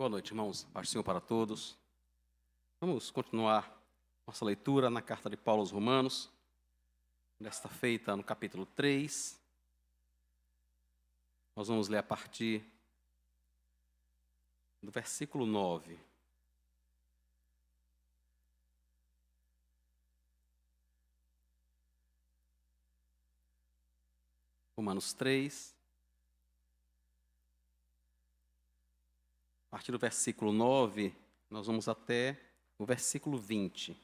Boa noite, irmãos. Paz do Senhor para todos. Vamos continuar nossa leitura na carta de Paulo aos Romanos, desta feita no capítulo 3. Nós vamos ler a partir do versículo 9. Romanos 3. A partir do versículo 9, nós vamos até o versículo 20.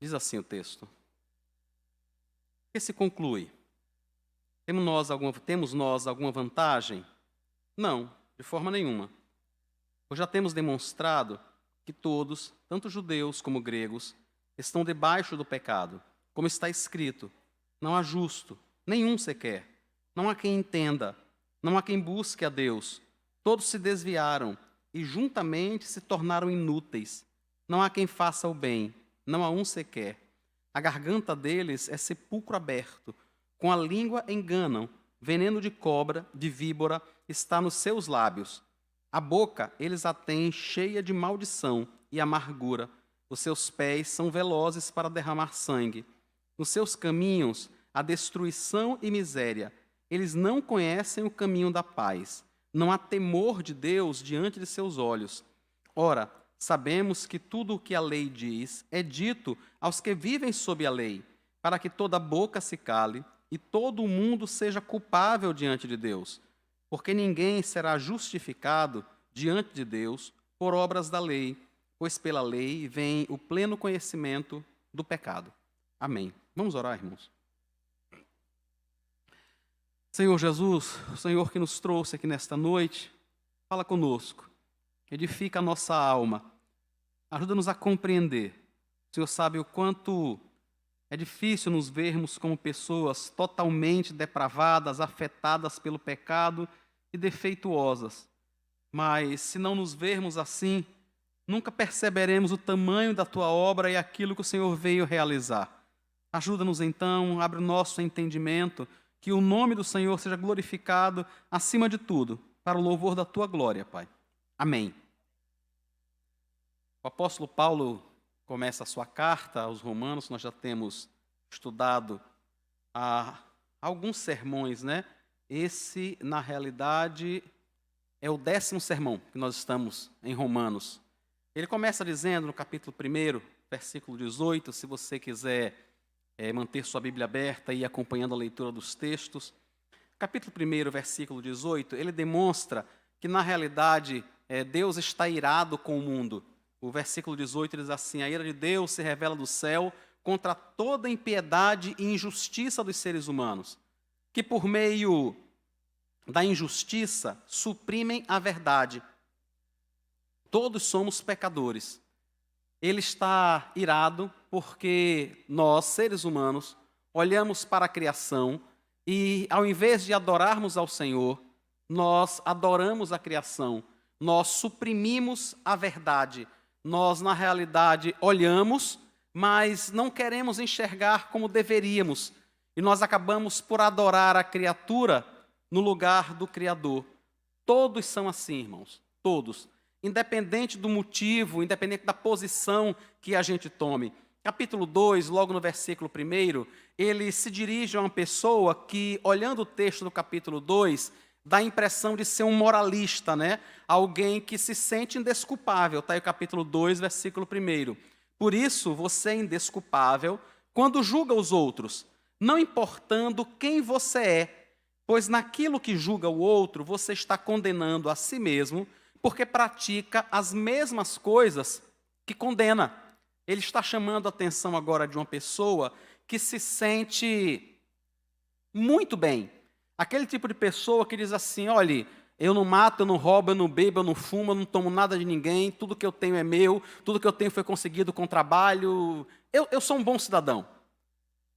Diz assim o texto. O que se conclui? Temos nós alguma vantagem? Não, de forma nenhuma. Pois já temos demonstrado que todos, tanto judeus como gregos, estão debaixo do pecado, como está escrito. Não há justo, nenhum sequer. Não há quem entenda. Não há quem busque a Deus. Todos se desviaram e juntamente se tornaram inúteis. Não há quem faça o bem, não há um sequer. A garganta deles é sepulcro aberto. Com a língua enganam. Veneno de cobra, de víbora, está nos seus lábios. A boca eles a têm cheia de maldição e amargura. Os seus pés são velozes para derramar sangue. Nos seus caminhos há destruição e miséria. Eles não conhecem o caminho da paz. Não há temor de Deus diante de seus olhos. Ora, sabemos que tudo o que a lei diz é dito aos que vivem sob a lei, para que toda boca se cale e todo o mundo seja culpável diante de Deus. Porque ninguém será justificado diante de Deus por obras da lei, pois pela lei vem o pleno conhecimento do pecado. Amém. Vamos orar, irmãos. Senhor Jesus, o Senhor que nos trouxe aqui nesta noite, fala conosco, edifica a nossa alma, ajuda-nos a compreender. O Senhor sabe o quanto é difícil nos vermos como pessoas totalmente depravadas, afetadas pelo pecado e defeituosas. Mas, se não nos vermos assim, nunca perceberemos o tamanho da Tua obra e aquilo que o Senhor veio realizar. Ajuda-nos então, abre o nosso entendimento, que o nome do Senhor seja glorificado acima de tudo, para o louvor da Tua glória, Pai. Amém. O apóstolo Paulo começa a sua carta aos Romanos, nós já temos estudado alguns sermões, né? Esse, na realidade, é o 10º sermão que nós estamos em Romanos. Ele começa dizendo, no capítulo 1, versículo 18, se você quiser manter sua Bíblia aberta e ir acompanhando a leitura dos textos. Capítulo 1, versículo 18, ele demonstra que, na realidade, Deus está irado com o mundo. O versículo 18 diz assim: a ira de Deus se revela do céu contra toda impiedade e injustiça dos seres humanos, que por meio da injustiça suprimem a verdade. Todos somos pecadores. Ele está irado porque nós, seres humanos, olhamos para a criação e, ao invés de adorarmos ao Senhor, nós adoramos a criação, nós suprimimos a verdade. Nós, na realidade, olhamos, mas não queremos enxergar como deveríamos. E nós acabamos por adorar a criatura no lugar do Criador. Todos são assim, irmãos, todos. Independente do motivo, independente da posição que a gente tome. Capítulo 2, logo no versículo 1, ele se dirige a uma pessoa que, olhando o texto do capítulo 2, dá a impressão de ser um moralista, né? Alguém que se sente indesculpável. Está aí o capítulo 2, versículo 1. Por isso, você é indesculpável quando julga os outros, não importando quem você é, pois naquilo que julga o outro, você está condenando a si mesmo, porque pratica as mesmas coisas que condena. Ele está chamando a atenção agora de uma pessoa que se sente muito bem. Aquele tipo de pessoa que diz assim: olha, eu não mato, eu não roubo, eu não bebo, eu não fumo, eu não tomo nada de ninguém, tudo que eu tenho é meu, tudo que eu tenho foi conseguido com trabalho, eu sou um bom cidadão.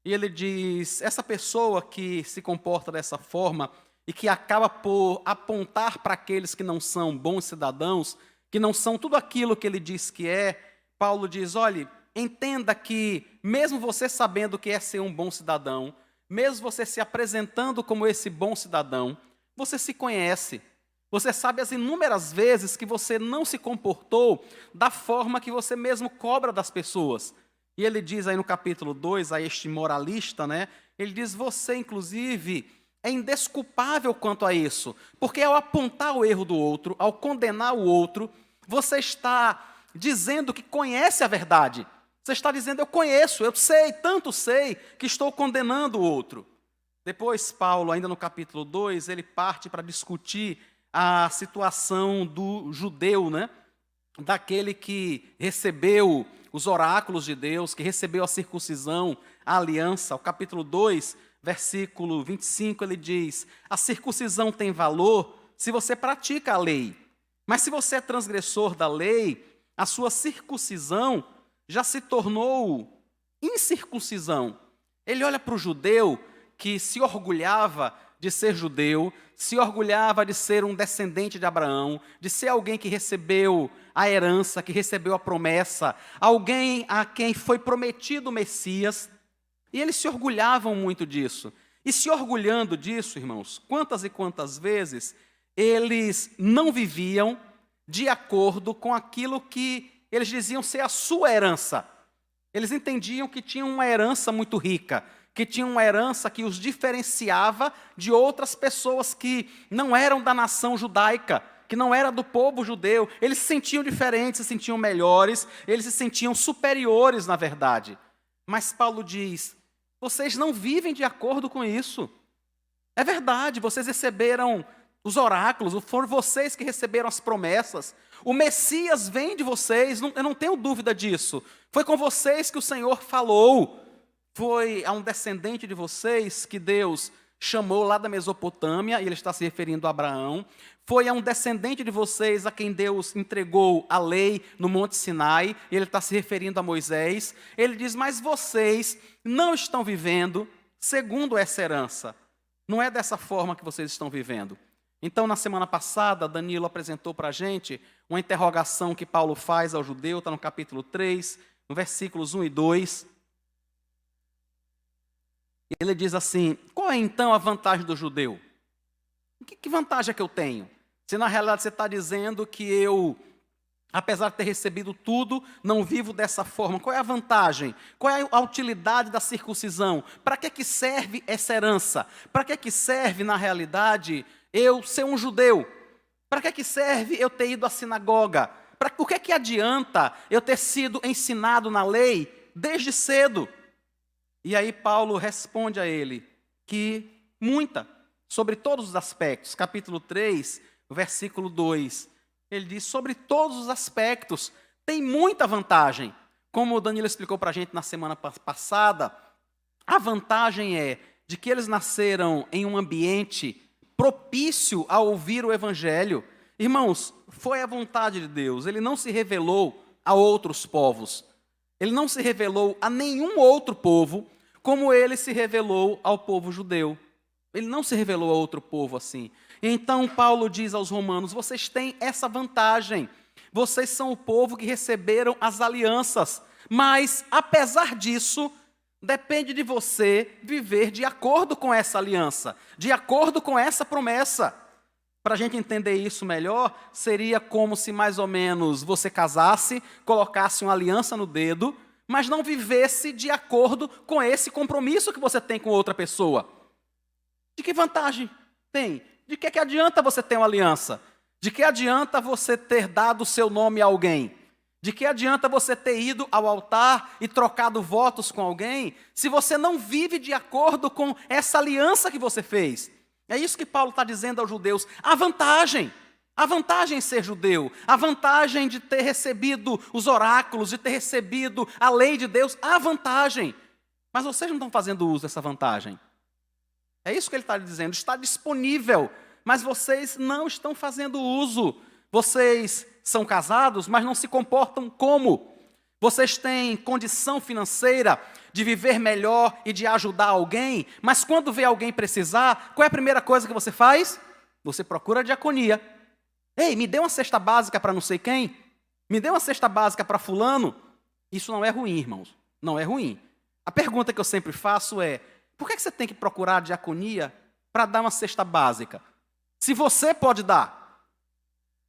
E ele diz, essa pessoa que se comporta dessa forma e que acaba por apontar para aqueles que não são bons cidadãos, que não são tudo aquilo que ele diz que é, Paulo diz, olhe, entenda que mesmo você sabendo o que é ser um bom cidadão, mesmo você se apresentando como esse bom cidadão, você se conhece. Você sabe as inúmeras vezes que você não se comportou da forma que você mesmo cobra das pessoas. E ele diz aí no capítulo 2, a este moralista, né? Ele diz, você inclusive é indesculpável quanto a isso. Porque ao apontar o erro do outro, ao condenar o outro, você está dizendo que conhece a verdade. Você está dizendo, eu conheço, eu sei, tanto sei, que estou condenando o outro. Depois, Paulo, ainda no capítulo 2, ele parte para discutir a situação do judeu, né? Daquele que recebeu os oráculos de Deus, que recebeu a circuncisão, a aliança. O capítulo 2, versículo 25, ele diz, a circuncisão tem valor se você pratica a lei. Mas se você é transgressor da lei, a sua circuncisão já se tornou incircuncisão. Ele olha para o judeu que se orgulhava de ser judeu, se orgulhava de ser um descendente de Abraão, de ser alguém que recebeu a herança, que recebeu a promessa, alguém a quem foi prometido o Messias, e eles se orgulhavam muito disso. E se orgulhando disso, irmãos, quantas e quantas vezes eles não viviam de acordo com aquilo que eles diziam ser a sua herança. Eles entendiam que tinham uma herança muito rica, que tinham uma herança que os diferenciava de outras pessoas que não eram da nação judaica, que não era do povo judeu. Eles se sentiam diferentes, se sentiam melhores, eles se sentiam superiores, na verdade. Mas Paulo diz, vocês não vivem de acordo com isso. É verdade, vocês receberam os oráculos, foram vocês que receberam as promessas. O Messias vem de vocês, eu não tenho dúvida disso. Foi com vocês que o Senhor falou. Foi a um descendente de vocês que Deus chamou lá da Mesopotâmia, e ele está se referindo a Abraão. Foi a um descendente de vocês a quem Deus entregou a lei no Monte Sinai, e ele está se referindo a Moisés. Ele diz, mas vocês não estão vivendo segundo essa herança. Não é dessa forma que vocês estão vivendo. Então, na semana passada, Danilo apresentou para a gente uma interrogação que Paulo faz ao judeu, está no capítulo 3, no versículos 1 e 2. Ele diz assim, qual é então a vantagem do judeu? Que vantagem é que eu tenho? Se na realidade você está dizendo que eu, apesar de ter recebido tudo, não vivo dessa forma. Qual é a vantagem? Qual é a utilidade da circuncisão? Para que serve essa herança? Para que serve, na realidade, eu ser um judeu? Para que serve eu ter ido à sinagoga? O que adianta eu ter sido ensinado na lei desde cedo? E aí Paulo responde a ele que muita, sobre todos os aspectos. Capítulo 3, versículo 2. Ele diz, sobre todos os aspectos, tem muita vantagem. Como o Danilo explicou para a gente na semana passada, a vantagem é de que eles nasceram em um ambiente propício a ouvir o Evangelho. Irmãos, foi a vontade de Deus. Ele não se revelou a outros povos. Ele não se revelou a nenhum outro povo como ele se revelou ao povo judeu. Ele não se revelou a outro povo assim. Então Paulo diz aos romanos, vocês têm essa vantagem. Vocês são o povo que receberam as alianças. Mas, apesar disso, depende de você viver de acordo com essa aliança, de acordo com essa promessa. Para a gente entender isso melhor, seria como se mais ou menos você casasse, colocasse uma aliança no dedo, mas não vivesse de acordo com esse compromisso que você tem com outra pessoa. De que vantagem tem? De que adianta você ter uma aliança? De que adianta você ter dado o seu nome a alguém? De que adianta você ter ido ao altar e trocado votos com alguém, se você não vive de acordo com essa aliança que você fez? É isso que Paulo está dizendo aos judeus. A vantagem em ser judeu, a vantagem de ter recebido os oráculos, de ter recebido a lei de Deus, a vantagem. Mas vocês não estão fazendo uso dessa vantagem. É isso que ele está dizendo, está disponível, mas vocês não estão fazendo uso. Vocês são casados, mas não se comportam como. Vocês têm condição financeira de viver melhor e de ajudar alguém, mas quando vê alguém precisar, qual é a primeira coisa que você faz? Você procura a diaconia. Ei, me dê uma cesta básica para não sei quem. Me dê uma cesta básica para fulano. Isso não é ruim, irmãos. Não é ruim. A pergunta que eu sempre faço é, por que você tem que procurar a diaconia para dar uma cesta básica? Se você pode dar,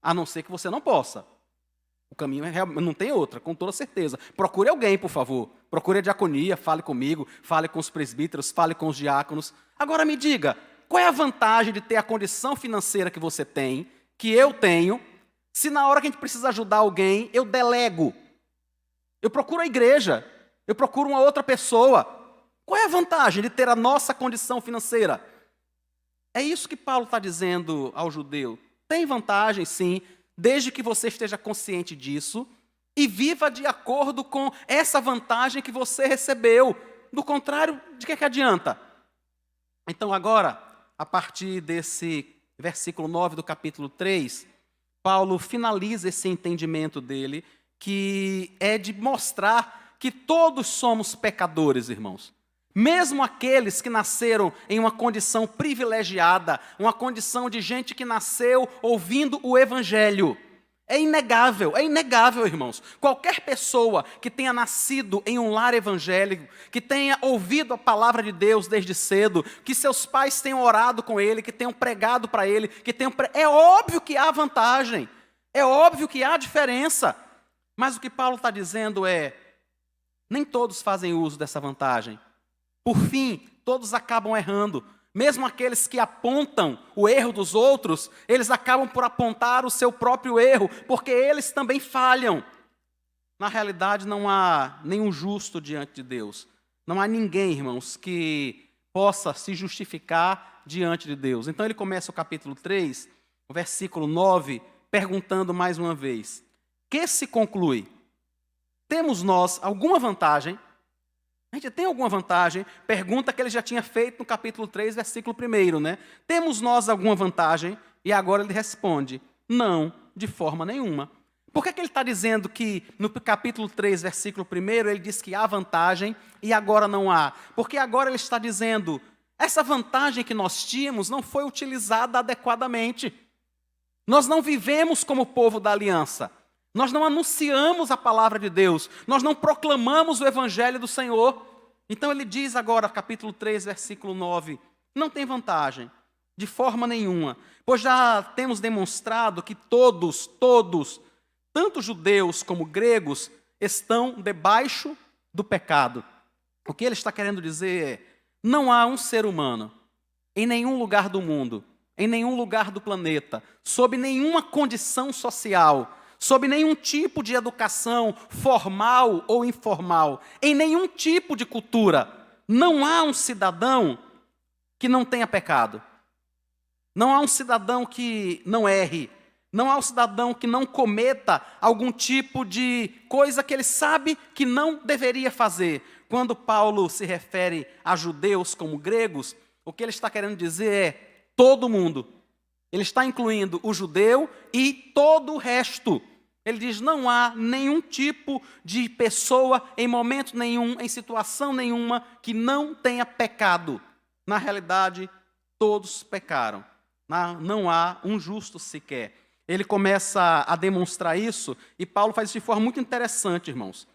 a não ser que você não possa. O caminho não tem outra, com toda certeza. Procure alguém, por favor. Procure a diaconia, fale comigo, fale com os presbíteros, fale com os diáconos. Agora me diga, qual é a vantagem de ter a condição financeira que você tem, que eu tenho, se na hora que a gente precisa ajudar alguém, eu delego? Eu procuro a igreja, eu procuro uma outra pessoa. Qual é a vantagem de ter a nossa condição financeira? É isso que Paulo está dizendo ao judeu. Tem vantagem, sim, desde que você esteja consciente disso e viva de acordo com essa vantagem que você recebeu. Do contrário, de que adianta? Então agora, a partir desse versículo 9 do capítulo 3, Paulo finaliza esse entendimento dele, que é de mostrar que todos somos pecadores, irmãos. Mesmo aqueles que nasceram em uma condição privilegiada, uma condição de gente que nasceu ouvindo o Evangelho. É inegável, irmãos. Qualquer pessoa que tenha nascido em um lar evangélico, que tenha ouvido a palavra de Deus desde cedo, que seus pais tenham orado com ele, que tenham pregado para ele, é óbvio que há vantagem, é óbvio que há diferença. Mas o que Paulo está dizendo é, nem todos fazem uso dessa vantagem. Por fim, todos acabam errando. Mesmo aqueles que apontam o erro dos outros, eles acabam por apontar o seu próprio erro, porque eles também falham. Na realidade, não há nenhum justo diante de Deus. Não há ninguém, irmãos, que possa se justificar diante de Deus. Então ele começa o capítulo 3, o versículo 9, perguntando mais uma vez: que se conclui? Temos nós alguma vantagem? A gente tem alguma vantagem? Pergunta que ele já tinha feito no capítulo 3, versículo 1, né? Temos nós alguma vantagem? E agora ele responde: não, de forma nenhuma. Por que ele está dizendo que no capítulo 3, versículo 1, ele diz que há vantagem e agora não há? Porque agora ele está dizendo, essa vantagem que nós tínhamos não foi utilizada adequadamente. Nós não vivemos como povo da aliança. Nós não anunciamos a palavra de Deus, nós não proclamamos o evangelho do Senhor. Então ele diz agora, capítulo 3, versículo 9, não tem vantagem, de forma nenhuma, pois já temos demonstrado que todos, tanto judeus como gregos, estão debaixo do pecado. O que ele está querendo dizer é, não há um ser humano, em nenhum lugar do mundo, em nenhum lugar do planeta, sob nenhuma condição social, sob nenhum tipo de educação formal ou informal, em nenhum tipo de cultura, não há um cidadão que não tenha pecado. Não há um cidadão que não erre. Não há um cidadão que não cometa algum tipo de coisa que ele sabe que não deveria fazer. Quando Paulo se refere a judeus como gregos, o que ele está querendo dizer é todo mundo. Ele está incluindo o judeu e todo o resto. Ele diz, não há nenhum tipo de pessoa, em momento nenhum, em situação nenhuma, que não tenha pecado. Na realidade, todos pecaram. Não há um justo sequer. Ele começa a demonstrar isso, e Paulo faz isso de forma muito interessante, irmãos.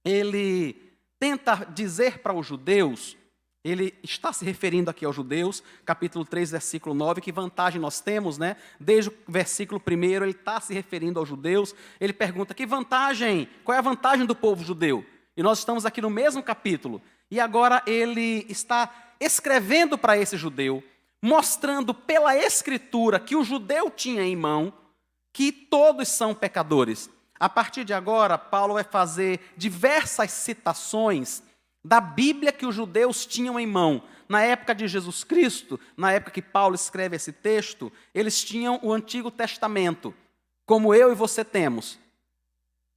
Ele tenta dizer para os judeus, ele está se referindo aqui aos judeus, capítulo 3, versículo 9, que vantagem nós temos, né? Desde o versículo 1, ele está se referindo aos judeus, ele pergunta, que vantagem, qual é a vantagem do povo judeu? E nós estamos aqui no mesmo capítulo, e agora ele está escrevendo para esse judeu, mostrando pela escritura que o judeu tinha em mão, que todos são pecadores. A partir de agora, Paulo vai fazer diversas citações da Bíblia que os judeus tinham em mão. Na época de Jesus Cristo, na época que Paulo escreve esse texto, eles tinham o Antigo Testamento, como eu e você temos.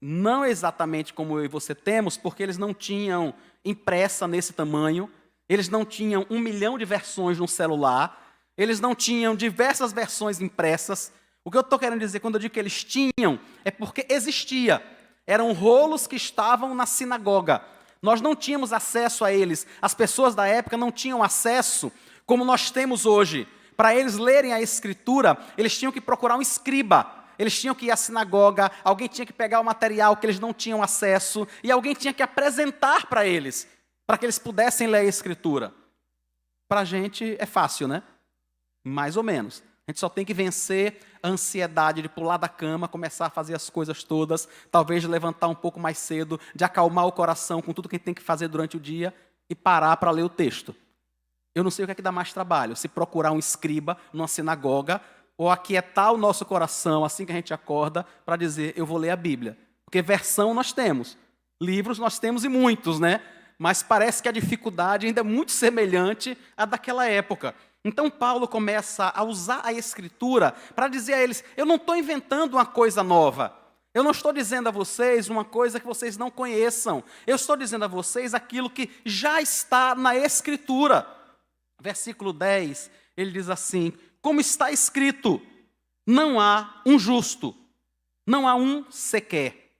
Não exatamente como eu e você temos, porque eles não tinham impressa nesse tamanho, eles não tinham 1 milhão de versões no celular, eles não tinham diversas versões impressas. O que eu estou querendo dizer quando eu digo que eles tinham, é porque existia. Eram rolos que estavam na sinagoga. Nós não tínhamos acesso a eles. As pessoas da época não tinham acesso como nós temos hoje. Para eles lerem a Escritura, eles tinham que procurar um escriba. Eles tinham que ir à sinagoga, alguém tinha que pegar o material que eles não tinham acesso, e alguém tinha que apresentar para eles, para que eles pudessem ler a Escritura. Para a gente é fácil, né? Mais ou menos. A gente só tem que vencer a ansiedade de pular da cama, começar a fazer as coisas todas, talvez de levantar um pouco mais cedo, de acalmar o coração com tudo que a gente tem que fazer durante o dia e parar para ler o texto. Eu não sei o que é que dá mais trabalho, se procurar um escriba numa sinagoga ou aquietar o nosso coração assim que a gente acorda para dizer, eu vou ler a Bíblia. Porque versão nós temos, livros nós temos e muitos, né? Mas parece que a dificuldade ainda é muito semelhante à daquela época. Então Paulo começa a usar a Escritura para dizer a eles, eu não estou inventando uma coisa nova. Eu não estou dizendo a vocês uma coisa que vocês não conheçam. Eu estou dizendo a vocês aquilo que já está na Escritura. Versículo 10, ele diz assim, como está escrito, não há um justo, não há um sequer.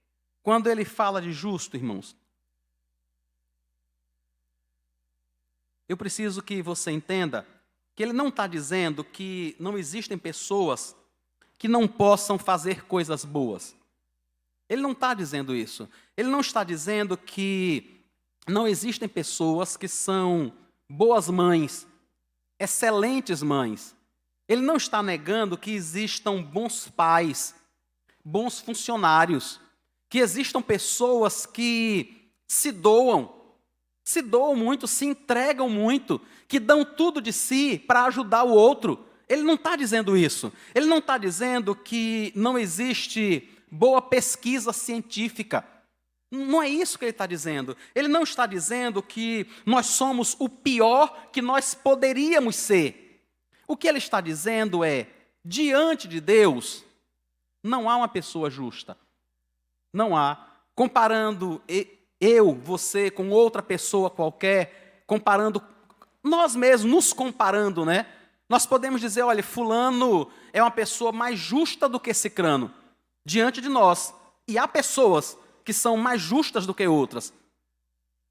Quando ele fala de justo, irmãos, eu preciso que você entenda que ele não está dizendo que não existem pessoas que não possam fazer coisas boas. Ele não está dizendo isso. Ele não está dizendo que não existem pessoas que são boas mães, excelentes mães. Ele não está negando que existam bons pais, bons funcionários, que existam pessoas que se doam muito, se entregam muito, que dão tudo de si para ajudar o outro. Ele não está dizendo isso. Ele não está dizendo que não existe boa pesquisa científica. Não é isso que ele está dizendo. Ele não está dizendo que nós somos o pior que nós poderíamos ser. O que ele está dizendo é, diante de Deus, não há uma pessoa justa. Não há. Comparando eu, você, com outra pessoa qualquer, comparando, nós mesmos, nos comparando, né? Nós podemos dizer, olha, fulano é uma pessoa mais justa do que cicrano, diante de nós. E há pessoas que são mais justas do que outras.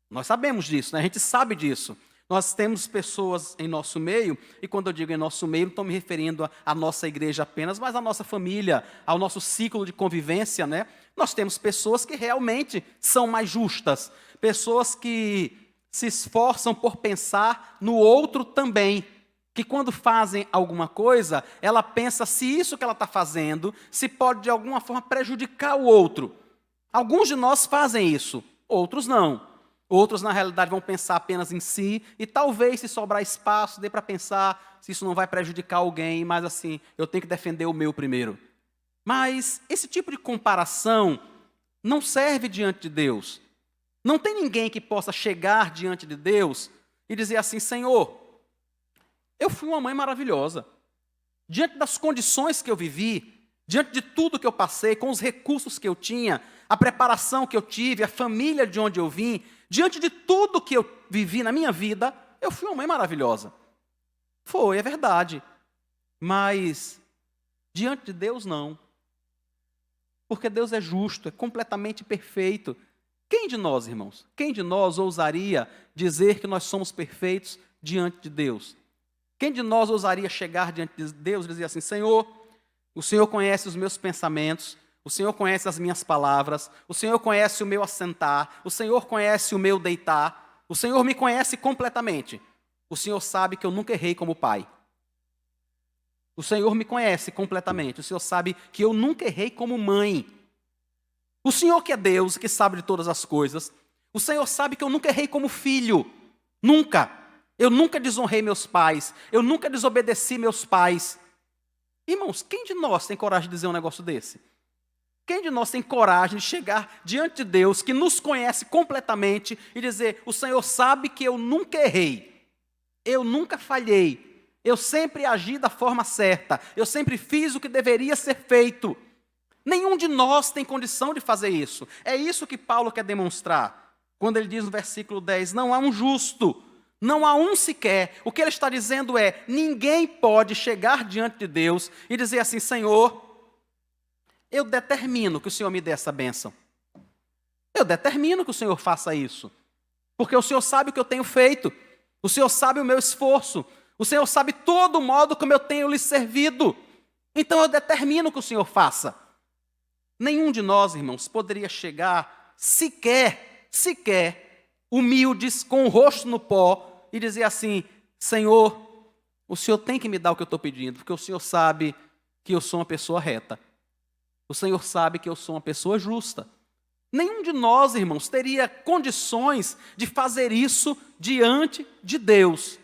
Nós sabemos disso, né? A gente sabe disso. Nós temos pessoas em nosso meio, e quando eu digo em nosso meio, não estou me referindo à nossa igreja apenas, mas à nossa família, ao nosso ciclo de convivência, né? Nós temos pessoas que realmente são mais justas, pessoas que se esforçam por pensar no outro também, que quando fazem alguma coisa, ela pensa se isso que ela está fazendo, se pode de alguma forma prejudicar o outro. Alguns de nós fazem isso, outros não. Outros, na realidade, vão pensar apenas em si e talvez, se sobrar espaço, dê para pensar se isso não vai prejudicar alguém, mas assim, eu tenho que defender o meu primeiro. Mas esse tipo de comparação não serve diante de Deus. Não tem ninguém que possa chegar diante de Deus e dizer assim, Senhor, eu fui uma mãe maravilhosa. Diante das condições que eu vivi, diante de tudo que eu passei, com os recursos que eu tinha, a preparação que eu tive, a família de onde eu vim, diante de tudo que eu vivi na minha vida, eu fui uma mãe maravilhosa. Foi, é verdade. Mas, diante de Deus, não. Porque Deus é justo, é completamente perfeito. Quem de nós, irmãos, quem de nós ousaria dizer que nós somos perfeitos diante de Deus? Quem de nós ousaria chegar diante de Deus e dizer assim, Senhor, o Senhor conhece os meus pensamentos, o Senhor conhece as minhas palavras, o Senhor conhece o meu assentar, o Senhor conhece o meu deitar, o Senhor me conhece completamente. O Senhor sabe que eu nunca errei como pai. O Senhor me conhece completamente, o Senhor sabe que eu nunca errei como mãe. O Senhor que é Deus e que sabe de todas as coisas, o Senhor sabe que eu nunca errei como filho, nunca. Eu nunca desonrei meus pais, eu nunca desobedeci meus pais. Irmãos, quem de nós tem coragem de dizer um negócio desse? Quem de nós tem coragem de chegar diante de Deus, que nos conhece completamente, e dizer, o Senhor sabe que eu nunca errei, eu nunca falhei, eu sempre agi da forma certa, eu sempre fiz o que deveria ser feito. Nenhum de nós tem condição de fazer isso. É isso que Paulo quer demonstrar, quando ele diz no versículo 10, não há um justo, não há um sequer. O que ele está dizendo é, ninguém pode chegar diante de Deus e dizer assim, Senhor, eu determino que o Senhor me dê essa bênção. Eu determino que o Senhor faça isso. Porque o Senhor sabe o que eu tenho feito. O Senhor sabe o meu esforço. O Senhor sabe todo o modo como eu tenho lhe servido. Então eu determino que o Senhor faça. Nenhum de nós, irmãos, poderia chegar sequer humildes, com o rosto no pó, e dizer assim, Senhor, o Senhor tem que me dar o que eu estou pedindo, porque o Senhor sabe que eu sou uma pessoa reta. O Senhor sabe que eu sou uma pessoa justa. Nenhum de nós, irmãos, teria condições de fazer isso diante de Deus.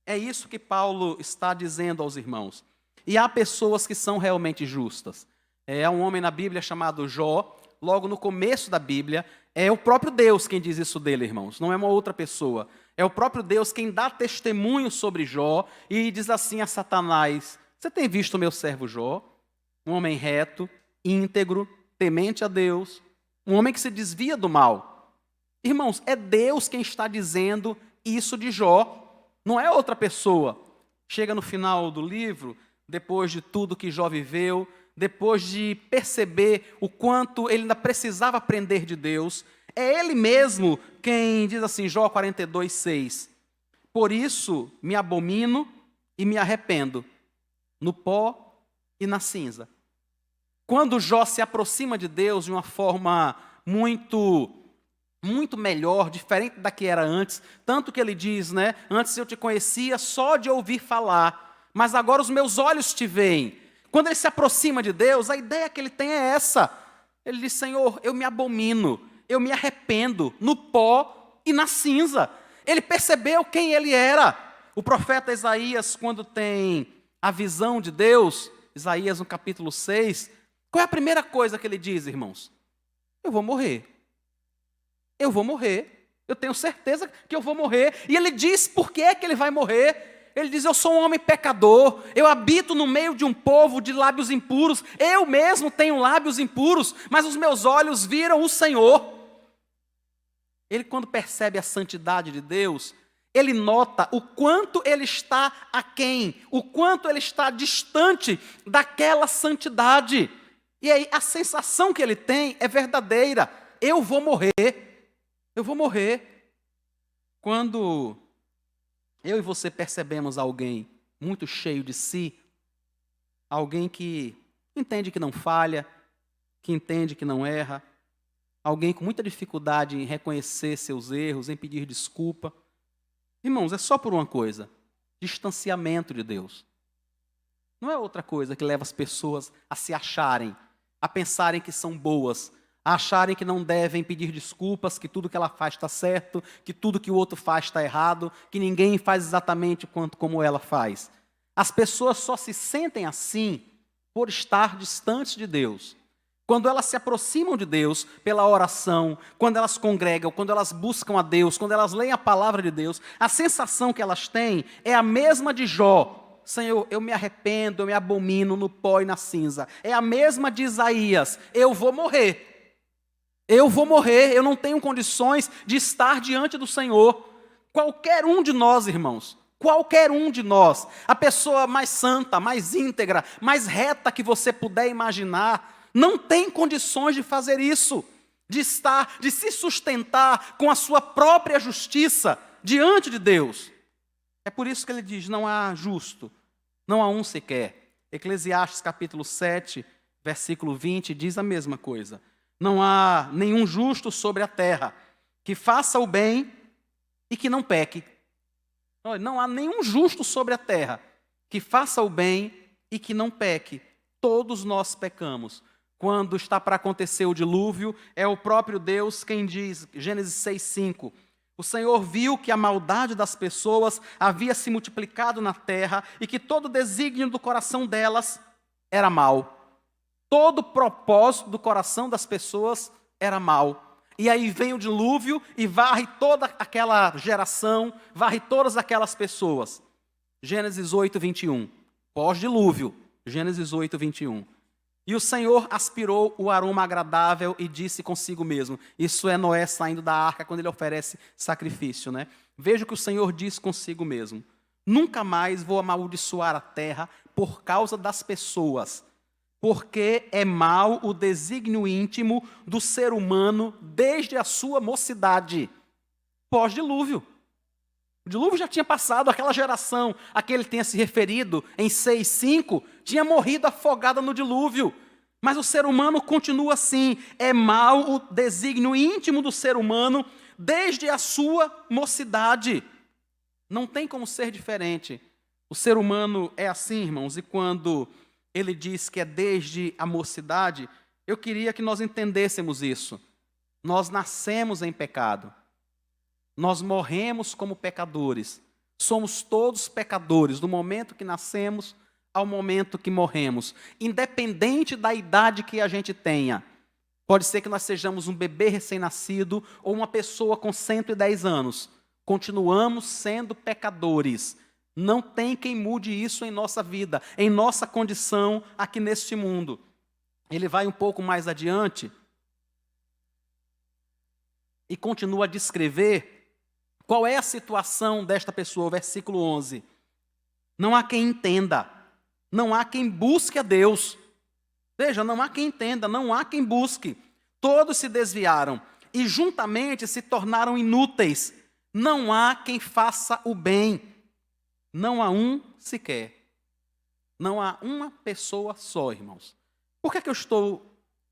É isso que Paulo está dizendo aos irmãos. E há pessoas que são realmente justas. É um homem na Bíblia chamado Jó, logo no começo da Bíblia, é o próprio Deus quem diz isso dele, irmãos, não é uma outra pessoa. É o próprio Deus quem dá testemunho sobre Jó e diz assim a Satanás: você tem visto o meu servo Jó? Um homem reto, íntegro, temente a Deus, um homem que se desvia do mal. Irmãos, é Deus quem está dizendo isso de Jó, não é outra pessoa. Chega no final do livro, depois de tudo que Jó viveu, depois de perceber o quanto ele ainda precisava aprender de Deus, é ele mesmo quem diz assim, Jó 42:6, por isso me abomino e me arrependo, no pó e na cinza. Quando Jó se aproxima de Deus de uma forma muito melhor, diferente da que era antes, tanto que ele diz, né, antes eu te conhecia só de ouvir falar, mas agora os meus olhos te veem. Quando ele se aproxima de Deus, a ideia que ele tem é essa. Ele diz, Senhor, eu me abomino, eu me arrependo no pó e na cinza. Ele percebeu quem ele era. O profeta Isaías, quando tem a visão de Deus, Isaías no capítulo 6, qual é a primeira coisa que ele diz, irmãos? Eu vou morrer. Eu vou morrer. Eu tenho certeza que eu vou morrer. E ele diz por que ele vai morrer. Ele diz, eu sou um homem pecador, eu habito no meio de um povo de lábios impuros, eu mesmo tenho lábios impuros, mas os meus olhos viram o Senhor. Ele, quando percebe a santidade de Deus, ele nota o quanto ele está aquém, o quanto ele está distante daquela santidade. E aí a sensação que ele tem é verdadeira, eu vou morrer, eu vou morrer. Quando eu e você percebemos alguém muito cheio de si, alguém que entende que não falha, que entende que não erra, alguém com muita dificuldade em reconhecer seus erros, em pedir desculpa, irmãos, é só por uma coisa, distanciamento de Deus. Não é outra coisa que leva as pessoas a se acharem, a pensarem que são boas, a acharem que não devem pedir desculpas, que tudo que ela faz está certo, que tudo que o outro faz está errado, que ninguém faz exatamente como ela faz. As pessoas só se sentem assim por estar distantes de Deus. Quando elas se aproximam de Deus pela oração, quando elas congregam, quando elas buscam a Deus, quando elas leem a palavra de Deus, a sensação que elas têm é a mesma de Jó. Senhor, eu me arrependo, eu me abomino no pó e na cinza. É a mesma de Isaías, eu vou morrer. Eu vou morrer, eu não tenho condições de estar diante do Senhor. Qualquer um de nós, irmãos, qualquer um de nós, a pessoa mais santa, mais íntegra, mais reta que você puder imaginar, não tem condições de fazer isso, de se sustentar com a sua própria justiça diante de Deus. É por isso que ele diz, não há justo, não há um sequer. Eclesiastes capítulo 7, versículo 20, diz a mesma coisa. Não há nenhum justo sobre a terra que faça o bem e que não peque. Não há nenhum justo sobre a terra que faça o bem e que não peque. Todos nós pecamos. Quando está para acontecer o dilúvio, é o próprio Deus quem diz, Gênesis 6:5, o Senhor viu que a maldade das pessoas havia se multiplicado na terra e que todo o desígnio do coração delas era mau. Todo o propósito do coração das pessoas era mau. E aí vem o dilúvio e varre toda aquela geração, varre todas aquelas pessoas. Gênesis 8:21. Pós-dilúvio. Gênesis 8:21. E o Senhor aspirou o aroma agradável e disse consigo mesmo. Isso é Noé saindo da arca quando ele oferece sacrifício, né? Veja o que o Senhor diz consigo mesmo. Nunca mais vou amaldiçoar a terra por causa das pessoas, porque é mau o desígnio íntimo do ser humano desde a sua mocidade. Pós-dilúvio. O dilúvio já tinha passado, aquela geração a que ele tenha se referido em 6:5, tinha morrido afogada no dilúvio. Mas o ser humano continua assim. É mau o desígnio íntimo do ser humano desde a sua mocidade. Não tem como ser diferente. O ser humano é assim, irmãos, e quando ele diz que é desde a mocidade, eu queria que nós entendêssemos isso. Nós nascemos em pecado. Nós morremos como pecadores. Somos todos pecadores, do momento que nascemos ao momento que morremos. Independente da idade que a gente tenha. Pode ser que nós sejamos um bebê recém-nascido ou uma pessoa com 110 anos. Continuamos sendo pecadores. Não tem quem mude isso em nossa vida, em nossa condição aqui neste mundo. Ele vai um pouco mais adiante e continua a descrever qual é a situação desta pessoa, versículo 11. Não há quem entenda, não há quem busque a Deus. Veja, não há quem entenda, não há quem busque. Todos se desviaram e juntamente se tornaram inúteis. Não há quem faça o bem. Não há um sequer. Não há uma pessoa só, irmãos. Por que eu estou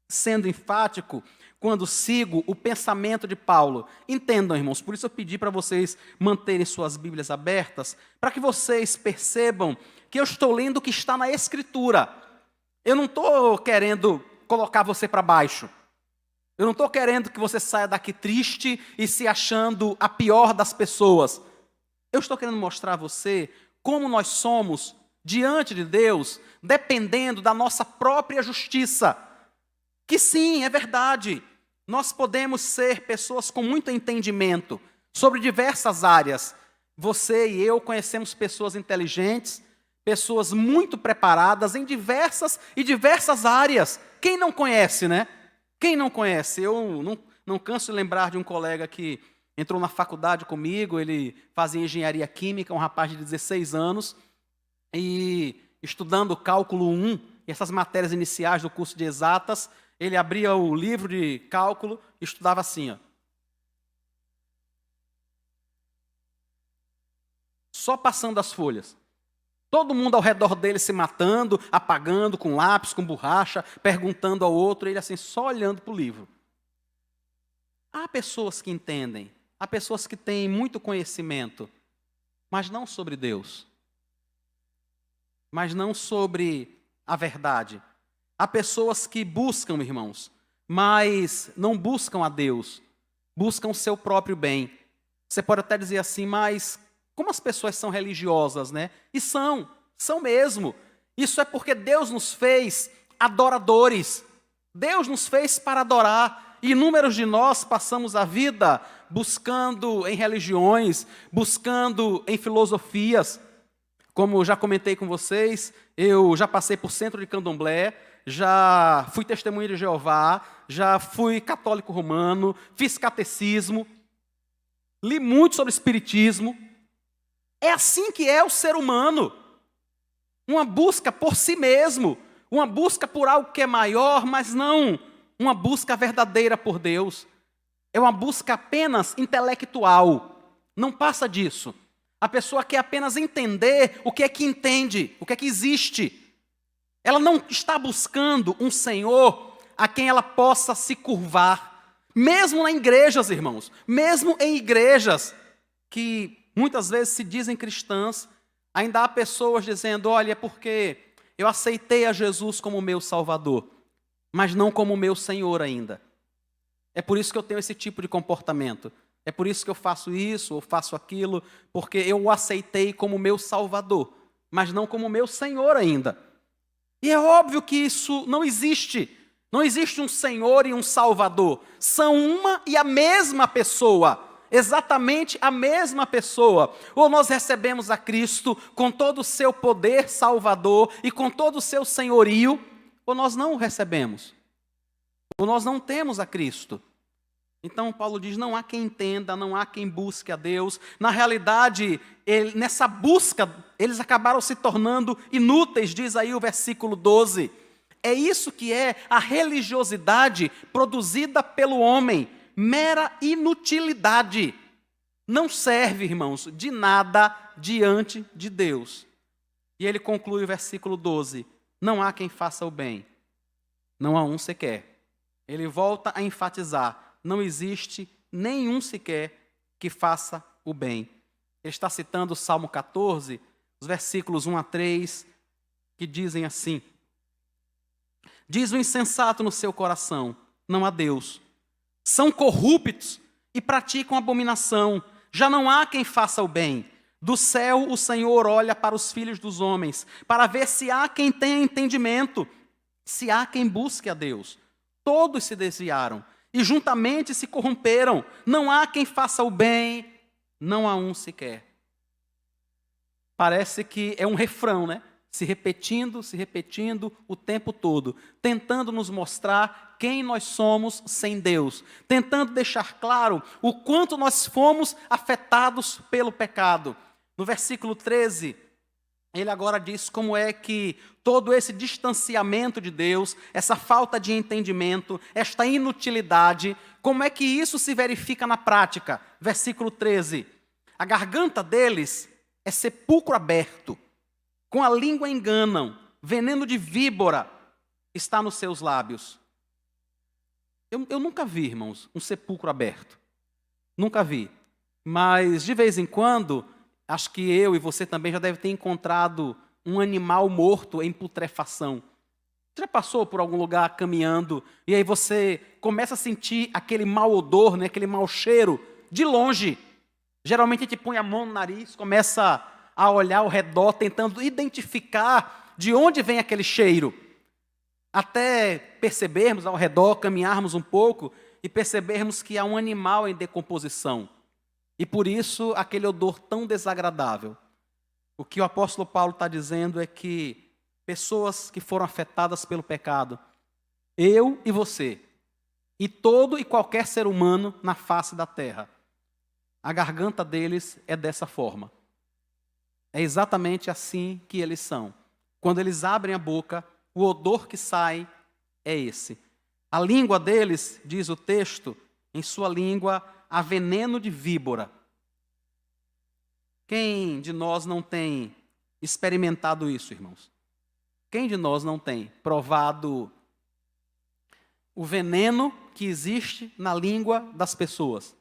sendo enfático quando sigo o pensamento de Paulo? Entendam, irmãos, por isso eu pedi para vocês manterem suas Bíblias abertas, para que vocês percebam que eu estou lendo o que está na Escritura. Eu não estou querendo colocar você para baixo. Eu não estou querendo que você saia daqui triste e se achando a pior das pessoas. Eu estou querendo mostrar a você como nós somos diante de Deus, dependendo da nossa própria justiça. Que sim, é verdade, nós podemos ser pessoas com muito entendimento sobre diversas áreas. Você e eu conhecemos pessoas inteligentes, pessoas muito preparadas em diversas áreas. Quem não conhece, né? Quem não conhece? Eu não canso de lembrar de um colega que entrou na faculdade comigo, ele fazia engenharia química, um rapaz de 16 anos, e estudando cálculo 1, e essas matérias iniciais do curso de exatas, ele abria o livro de cálculo e estudava assim, ó. Só passando as folhas. Todo mundo ao redor dele se matando, apagando com lápis, com borracha, perguntando ao outro, ele assim, só olhando para o livro. Há pessoas que entendem, há pessoas que têm muito conhecimento, mas não sobre Deus. Mas não sobre a verdade. Há pessoas que buscam, irmãos, mas não buscam a Deus, buscam o seu próprio bem. Você pode até dizer assim, mas como as pessoas são religiosas, né? E são mesmo. Isso é porque Deus nos fez adoradores. Deus nos fez para adorar. E inúmeros de nós passamos a vida buscando em religiões, buscando em filosofias. Como já comentei com vocês, eu já passei por centro de candomblé, já fui testemunha de Jeová, já fui católico romano, fiz catecismo, li muito sobre espiritismo. É assim que é o ser humano. Uma busca por si mesmo, uma busca por algo que é maior, mas não uma busca verdadeira por Deus. É uma busca apenas intelectual, não passa disso. A pessoa quer apenas entender o que é que entende, o que é que existe. Ela não está buscando um Senhor a quem ela possa se curvar. Mesmo em igrejas, irmãos, mesmo em igrejas que muitas vezes se dizem cristãs, ainda há pessoas dizendo, olha, é porque eu aceitei a Jesus como meu Salvador, mas não como meu Senhor ainda. É por isso que eu tenho esse tipo de comportamento. É por isso que eu faço isso ou faço aquilo, porque eu o aceitei como meu Salvador, mas não como meu Senhor ainda. E é óbvio que isso não existe. Não existe um Senhor e um Salvador. São uma e a mesma pessoa. Exatamente a mesma pessoa. Ou nós recebemos a Cristo com todo o seu poder salvador e com todo o seu senhorio, ou nós não o recebemos. Ou nós não temos a Cristo. Então Paulo diz, não há quem entenda, não há quem busque a Deus. Na realidade, nessa busca, eles acabaram se tornando inúteis, diz aí o versículo 12. É isso que é a religiosidade produzida pelo homem, mera inutilidade. Não serve, irmãos, de nada diante de Deus. E ele conclui o versículo 12, não há quem faça o bem, não há um sequer. Ele volta a enfatizar, não existe nenhum sequer que faça o bem. Ele está citando o Salmo 14 os versículos 1 a 3, que dizem assim: diz o insensato no seu coração, não há Deus. São corruptos e praticam abominação. Já não há quem faça o bem. Do céu o Senhor olha para os filhos dos homens, para ver se há quem tenha entendimento, se há quem busque a Deus. Todos se desviaram e juntamente se corromperam. Não há quem faça o bem, não há um sequer. Parece que é um refrão, né? Se repetindo o tempo todo, tentando nos mostrar quem nós somos sem Deus, tentando deixar claro o quanto nós fomos afetados pelo pecado. No versículo 13, ele agora diz como é que todo esse distanciamento de Deus, essa falta de entendimento, esta inutilidade, como é que isso se verifica na prática? Versículo 13, a garganta deles é sepulcro aberto, com a língua enganam, veneno de víbora está nos seus lábios. Eu nunca vi, irmãos, um sepulcro aberto. Nunca vi. Mas, de vez em quando, acho que eu e você também já deve ter encontrado um animal morto em putrefação. Você já passou por algum lugar caminhando e aí você começa a sentir aquele mau odor, né, aquele mau cheiro, de longe. Geralmente a gente põe a mão no nariz, começa a olhar ao redor, tentando identificar de onde vem aquele cheiro. Até percebermos ao redor, caminharmos um pouco e percebermos que há um animal em decomposição. E por isso aquele odor tão desagradável. O que o apóstolo Paulo está dizendo é que pessoas que foram afetadas pelo pecado, eu e você, e todo e qualquer ser humano na face da terra, a garganta deles é dessa forma. É exatamente assim que eles são. Quando eles abrem a boca, o odor que sai é esse. A língua deles, diz o texto, em sua língua há veneno de víbora. Quem de nós não tem experimentado isso, irmãos? Quem de nós não tem provado o veneno que existe na língua das pessoas?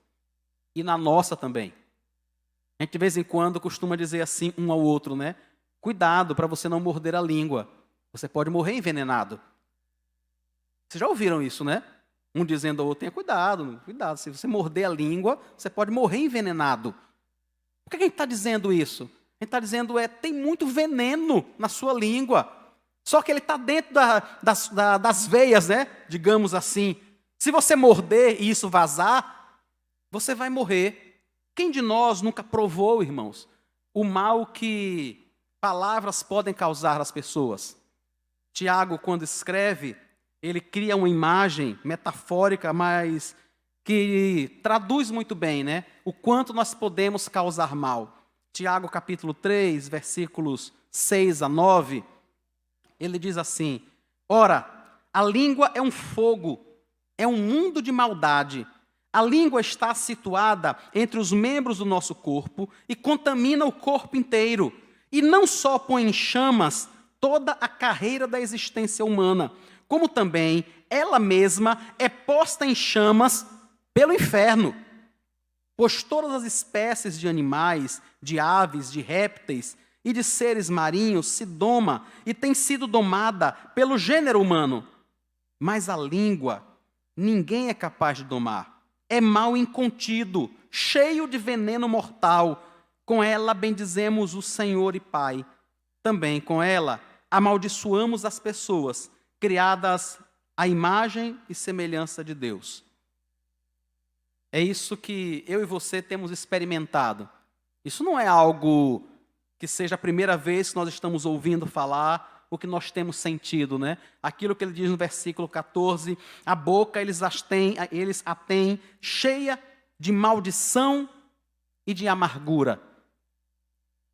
E na nossa também. A gente de vez em quando costuma dizer assim um ao outro, né? Cuidado para você não morder a língua. Você pode morrer envenenado. Vocês já ouviram isso, né? Um dizendo ao outro, tenha cuidado, cuidado. Se você morder a língua, você pode morrer envenenado. Por que a gente está dizendo isso? A gente está dizendo, tem muito veneno na sua língua. Só que ele está dentro das veias, né? Digamos assim. Se você morder e isso vazar, você vai morrer. Quem de nós nunca provou, irmãos, o mal que palavras podem causar às pessoas? Tiago, quando escreve, ele cria uma imagem metafórica, mas que traduz muito bem, né? O quanto nós podemos causar mal. Tiago, capítulo 3, versículos 6 a 9, ele diz assim: ora, a língua é um fogo, é um mundo de maldade. A língua está situada entre os membros do nosso corpo e contamina o corpo inteiro. E não só põe em chamas toda a carreira da existência humana, como também ela mesma é posta em chamas pelo inferno. Pois todas as espécies de animais, de aves, de répteis e de seres marinhos se doma e tem sido domada pelo gênero humano. Mas a língua ninguém é capaz de domar. É mal incontido, cheio de veneno mortal. Com ela bendizemos o Senhor e Pai. Também com ela amaldiçoamos as pessoas, criadas à imagem e semelhança de Deus. É isso que eu e você temos experimentado. Isso não é algo que seja a primeira vez que nós estamos ouvindo falar, o que nós temos sentido, né? Aquilo que ele diz no versículo 14, a boca eles a têm cheia de maldição e de amargura.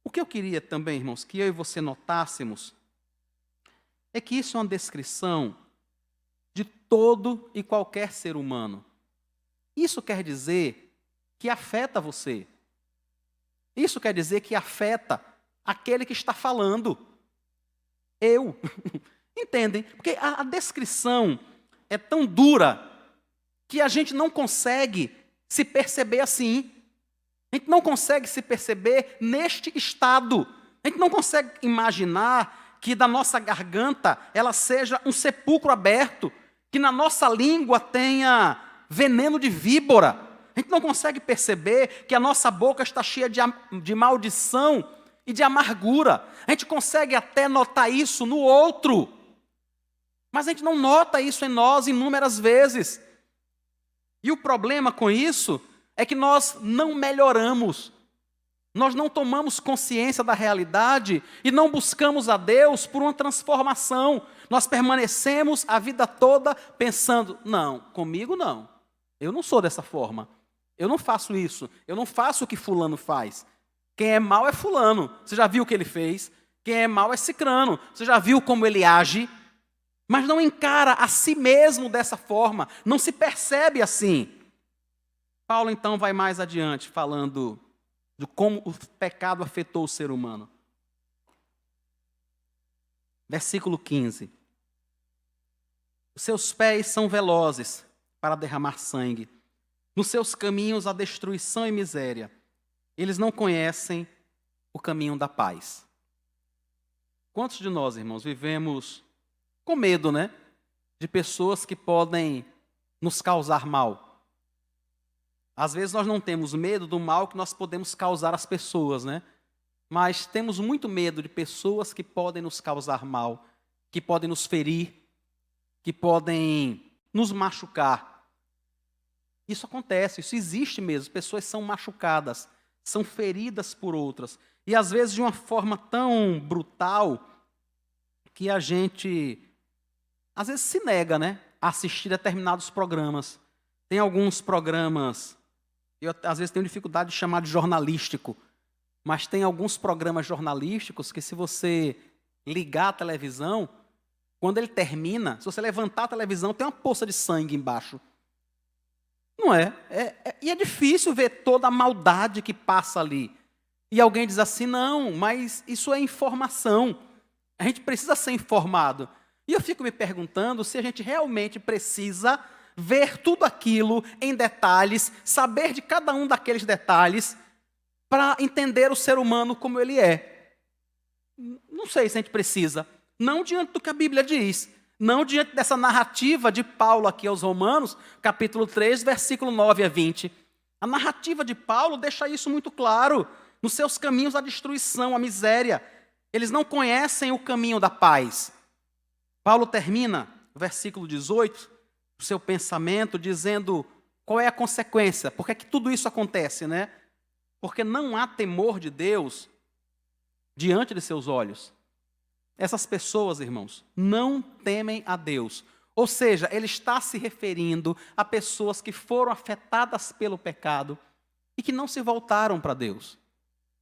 O que eu queria também, irmãos, que eu e você notássemos, é que isso é uma descrição de todo e qualquer ser humano. Isso quer dizer que afeta você. Isso quer dizer que afeta aquele que está falando. Eu. Entendem? Porque a descrição é tão dura que a gente não consegue se perceber assim. A gente não consegue se perceber neste estado A gente não consegue imaginar que da nossa garganta ela seja um sepulcro aberto, que na nossa língua tenha veneno de víbora. A gente não consegue perceber que a nossa boca está cheia de maldição e de amargura. A gente consegue até notar isso no outro, mas a gente não nota isso em nós inúmeras vezes. E o problema com isso é que nós não melhoramos. Nós não tomamos consciência da realidade e não buscamos a Deus por uma transformação. Nós permanecemos a vida toda pensando, não, comigo não. Eu não sou dessa forma. Eu não faço isso. Eu não faço o que fulano faz. Quem é mau é fulano. Você já viu o que ele fez? Quem é mau é cicrano. Você já viu como ele age? Mas não encara a si mesmo dessa forma. Não se percebe assim. Paulo então vai mais adiante falando de como o pecado afetou o ser humano. Versículo 15. Os seus pés são velozes para derramar sangue. Nos seus caminhos há destruição e miséria. Eles não conhecem o caminho da paz. Quantos de nós, irmãos, vivemos com medo, né? De pessoas que podem nos causar mal. Às vezes nós não temos medo do mal que nós podemos causar às pessoas, né? Mas temos muito medo de pessoas que podem nos causar mal, que podem nos ferir, que podem nos machucar. Isso acontece, isso existe mesmo. Pessoas são machucadas, são feridas por outras. E às vezes de uma forma tão brutal que a gente, às vezes, se nega, né, a assistir determinados programas. Tem alguns programas, eu às vezes tenho dificuldade de chamar de jornalístico, mas tem alguns programas jornalísticos que se você ligar a televisão, quando ele termina, se você levantar a televisão, tem uma poça de sangue embaixo. Não é? E é difícil ver toda a maldade que passa ali. E alguém diz assim, não, mas isso é informação. A gente precisa ser informado. E eu fico me perguntando se a gente realmente precisa ver tudo aquilo em detalhes, saber de cada um daqueles detalhes, para entender o ser humano como ele é. Não sei se a gente precisa. Não diante do que a Bíblia diz. Não diante dessa narrativa de Paulo aqui aos Romanos, capítulo 3, versículo 9 a 20. A narrativa de Paulo deixa isso muito claro. Nos seus caminhos a destruição, a miséria. Eles não conhecem o caminho da paz. Paulo termina, no versículo 18, o seu pensamento dizendo qual é a consequência. Por que é que tudo isso acontece, né? Porque não há temor de Deus diante de seus olhos. Essas pessoas, irmãos, não temem a Deus. Ou seja, ele está se referindo a pessoas que foram afetadas pelo pecado e que não se voltaram para Deus,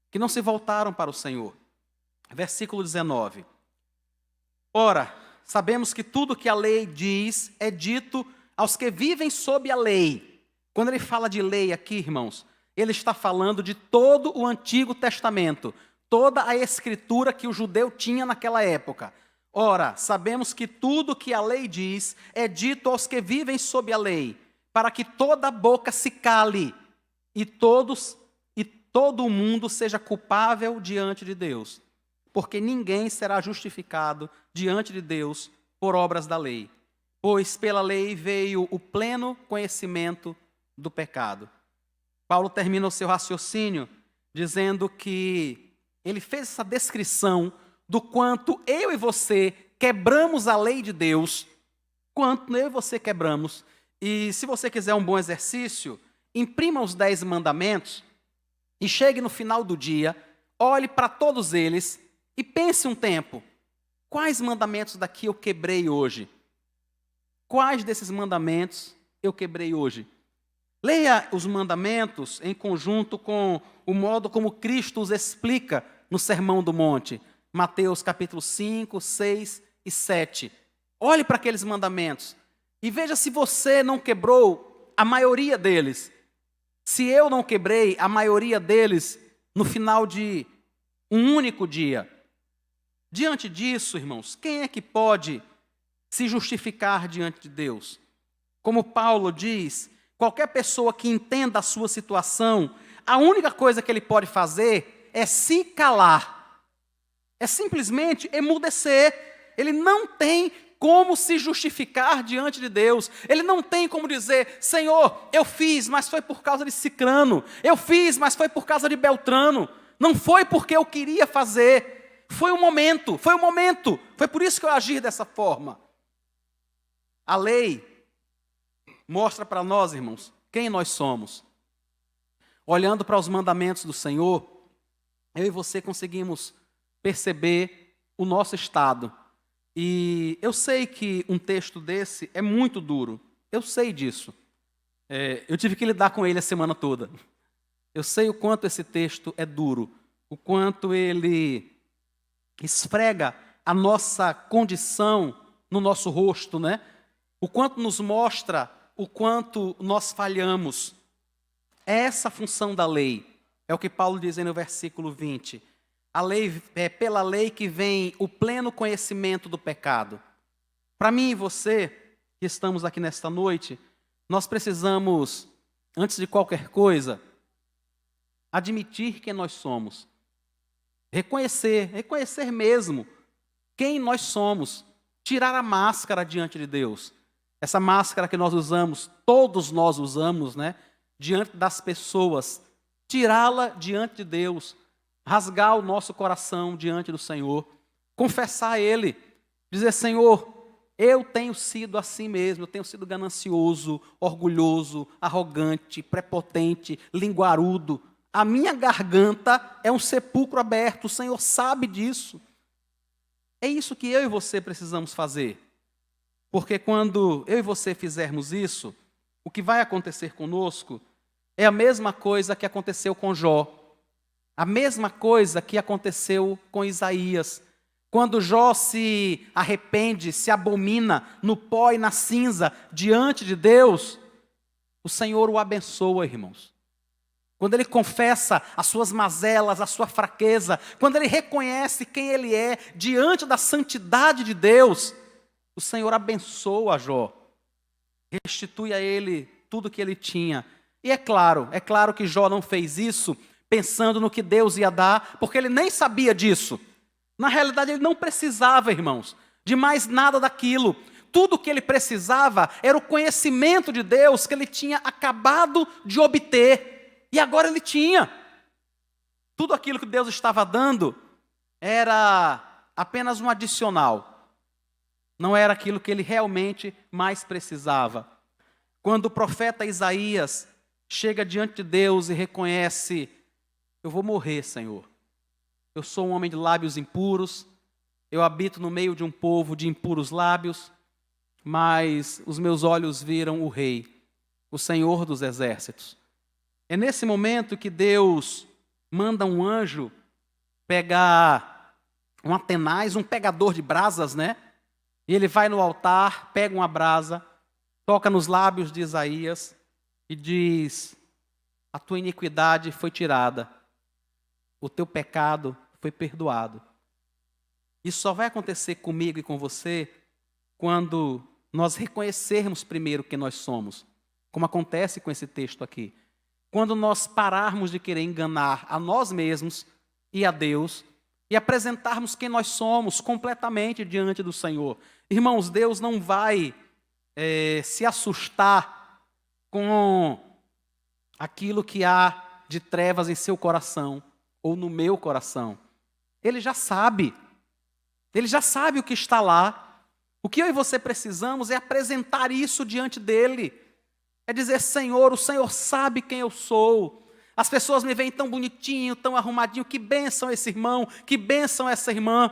que não se voltaram para o Senhor. Versículo 19. Ora, sabemos que tudo que a lei diz é dito aos que vivem sob a lei. Quando ele fala de lei aqui, irmãos, ele está falando de todo o Antigo Testamento, toda a escritura que o judeu tinha naquela época. Ora, sabemos que tudo que a lei diz é dito aos que vivem sob a lei, para que toda boca se cale e todo o mundo seja culpável diante de Deus. Porque ninguém será justificado diante de Deus por obras da lei, pois pela lei veio o pleno conhecimento do pecado. Paulo termina o seu raciocínio dizendo que ele fez essa descrição do quanto eu e você quebramos a lei de Deus, quanto eu e você quebramos. E se você quiser um bom exercício, imprima os 10 mandamentos e chegue no final do dia, olhe para todos eles e pense um tempo, quais mandamentos daqui eu quebrei hoje? Quais desses mandamentos eu quebrei hoje? Leia os mandamentos em conjunto com o modo como Cristo os explica no Sermão do Monte. Mateus capítulo 5, 6 e 7. Olhe para aqueles mandamentos e veja se você não quebrou a maioria deles. Se eu não quebrei a maioria deles no final de um único dia. Diante disso, irmãos, quem é que pode se justificar diante de Deus? Como Paulo diz, qualquer pessoa que entenda a sua situação, a única coisa que ele pode fazer é se calar. É simplesmente emudecer. Ele não tem como se justificar diante de Deus. Ele não tem como dizer: Senhor, eu fiz, mas foi por causa de Cicrano. Eu fiz, mas foi por causa de Beltrano. Não foi porque eu queria fazer. Foi o momento, foi o momento. Foi por isso que eu agi dessa forma. A lei mostra para nós, irmãos, quem nós somos. Olhando para os mandamentos do Senhor, eu e você conseguimos perceber o nosso estado. E eu sei que um texto desse é muito duro. Eu sei disso. Eu tive que lidar com ele a semana toda. Eu sei o quanto esse texto é duro. O quanto ele esfrega a nossa condição no nosso rosto, né? O quanto nos mostra o quanto nós falhamos. É essa a função da lei. É o que Paulo diz aí no versículo 20. A lei, é pela lei que vem o pleno conhecimento do pecado. Para mim e você, que estamos aqui nesta noite, nós precisamos, antes de qualquer coisa, admitir quem nós somos. Reconhecer mesmo quem nós somos. Tirar a máscara diante de Deus. Essa máscara que nós usamos, todos nós usamos, né? Diante das pessoas. Tirá-la diante de Deus. Rasgar o nosso coração diante do Senhor. Confessar a Ele. Dizer: Senhor, eu tenho sido assim mesmo. Eu tenho sido ganancioso, orgulhoso, arrogante, prepotente, linguarudo. A minha garganta é um sepulcro aberto. O Senhor sabe disso. É isso que eu e você precisamos fazer. Porque quando eu e você fizermos isso, o que vai acontecer conosco é a mesma coisa que aconteceu com Jó. A mesma coisa que aconteceu com Isaías. Quando Jó se arrepende, se abomina no pó e na cinza diante de Deus, o Senhor o abençoa, irmãos. Quando ele confessa as suas mazelas, a sua fraqueza, quando ele reconhece quem ele é diante da santidade de Deus, o Senhor abençoa Jó, restitui a ele tudo que ele tinha. E é claro que Jó não fez isso pensando no que Deus ia dar, porque ele nem sabia disso. Na realidade, ele não precisava, irmãos, de mais nada daquilo. Tudo o que ele precisava era o conhecimento de Deus que ele tinha acabado de obter. E agora ele tinha. Tudo aquilo que Deus estava dando era apenas um adicional. Não era aquilo que ele realmente mais precisava. Quando o profeta Isaías chega diante de Deus e reconhece: eu vou morrer, Senhor. Eu sou um homem de lábios impuros. Eu habito no meio de um povo de impuros lábios. Mas os meus olhos viram o Rei, o Senhor dos exércitos. É nesse momento que Deus manda um anjo pegar um atenaz, um pegador de brasas, né? E ele vai no altar, pega uma brasa, toca nos lábios de Isaías e diz: a tua iniquidade foi tirada, o teu pecado foi perdoado. Isso só vai acontecer comigo e com você quando nós reconhecermos primeiro quem nós somos, como acontece com esse texto aqui. Quando nós pararmos de querer enganar a nós mesmos e a Deus e apresentarmos quem nós somos completamente diante do Senhor. Irmãos, Deus não vai se assustar com aquilo que há de trevas em seu coração ou no meu coração. Ele já sabe. Ele já sabe o que está lá. O que eu e você precisamos é apresentar isso diante dele. É dizer: Senhor, o Senhor sabe quem eu sou. As pessoas me veem tão bonitinho, tão arrumadinho. Que bênção esse irmão, que bênção essa irmã.